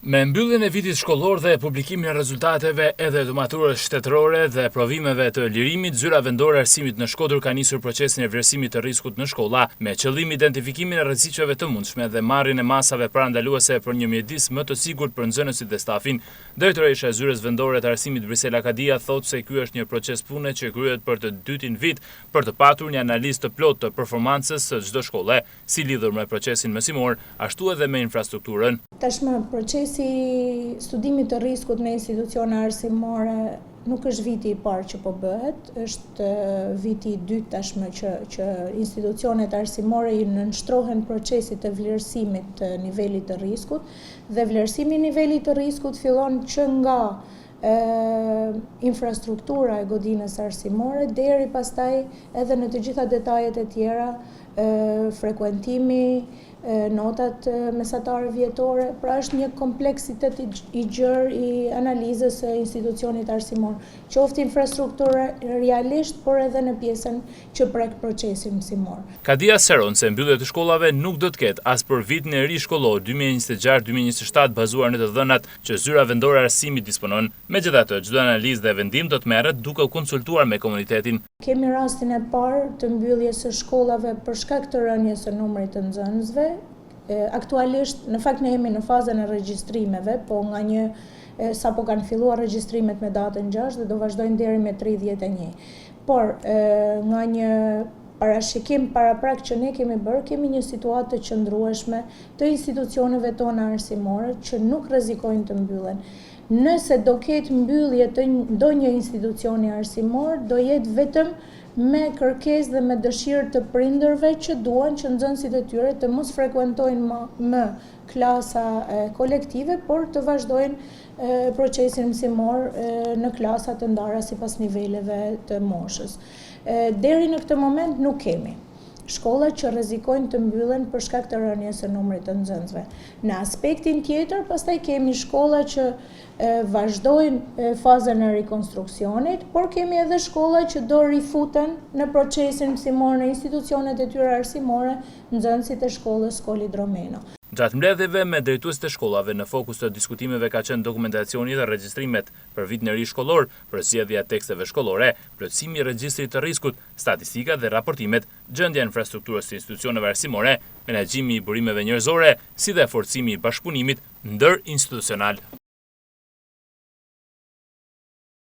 Me mbylljen e vitit shkollor dhe publikimin e rezultateve edhe të maturës shtetërore dhe provimeve të lirimit, zyra vendore e arsimit në Shkodër ka nisur procesin e vlerësimit të rrezikut në shkolla me qëllim identifikimin e rreziqeve të mundshme dhe marrjen e masave parandaluese për një mjedis më të sigurt për nxënësit dhe stafin. Drejtoresha e Zyrës Vendore të Arsimit Brisela Kadia thotë se ky është një proces pune që kryhet për të dytin vit për të patur një analizë të plotë të performancës së çdo shkolle, si lidhur me procesin mësimor, ashtu edhe me infrastrukturën. Tashmë procesi studimit të riskut në institucione arsimore nuk është viti i parë që po bëhet, është viti i dytë tashmë që institucionet arsimore i nënshtrohen procesit të vlerësimit të nivelit të riskut, dhe vlerësimi i nivelit të riskut fillon që nga infrastruktura e godinës arsimore deri pastaj edhe në të gjitha detajet e tjera, frekuentimi, notat mesatare vjetore, pra është një kompleksitet i gjerë i analizës së institucionit arsimor, qoftë infrastruktura realisht, por edhe në pjesën që prek procesin mësimor. Kadia sqaron se mbyllja e shkollave nuk do të ketë as për vitin e ri shkollor 2026-2027 bazuar në të dhënat që Zyra Vendore e Arsimit disponon. Megjithatë, çdo analizë dhe vendim do të merret duke u konsultuar me komunitetin. Kemi rastin e parë të mbylljes së shkollave për shkak të rënies së numrit të nxënësve. Aktualisht, në fakt ne jemi në fazën e regjistrimeve, po sapo kanë filluar regjistrimet me datën 6 dhe do vazhdojnë deri me 31. Por nga një parashikim paraprak që ne kemi bërë, kemi një situatë të qëndrueshme të institucioneve tona arsimore që nuk rrezikojnë të mbyllen. Nëse do ketë mbyllje të ndonjë institucioni arsimor, do jetë vetëm me kërkesë dhe me dëshirë të prindërve që duan që nxënësit e tyre të mos frekuentojnë më klasa kolektive, por të vazhdojnë procesin mësimor në klasa të ndara sipas niveleve të moshës. Deri në këtë moment nuk kemi shkolla që rrezikojnë të mbyllen për shkak të rënies së numrit të nxënësve. Në aspektin tjetër, pastaj kemi shkolla që vazhdojnë fazën e rikonstruksionit, por kemi edhe shkolla që do rifuten në procesin mësimor në institucionet e tyre arsimore, nxënësit e shkollës Koli Dromeno. Gjatë mbledhjeve me drejtuesit e shkollave, në fokus të diskutimeve ka qenë dokumentacioni dhe regjistrimet për vitin e ri shkollor, përzgjedhja e teksteve shkollore, plotësimi i regjistrit të rrezikut, statistika dhe raportimet, gjendja e infrastrukturës së institucioneve arsimore, menaxhimi i burimeve njerëzore, si dhe forcimi i bashkëpunimit ndër institucional.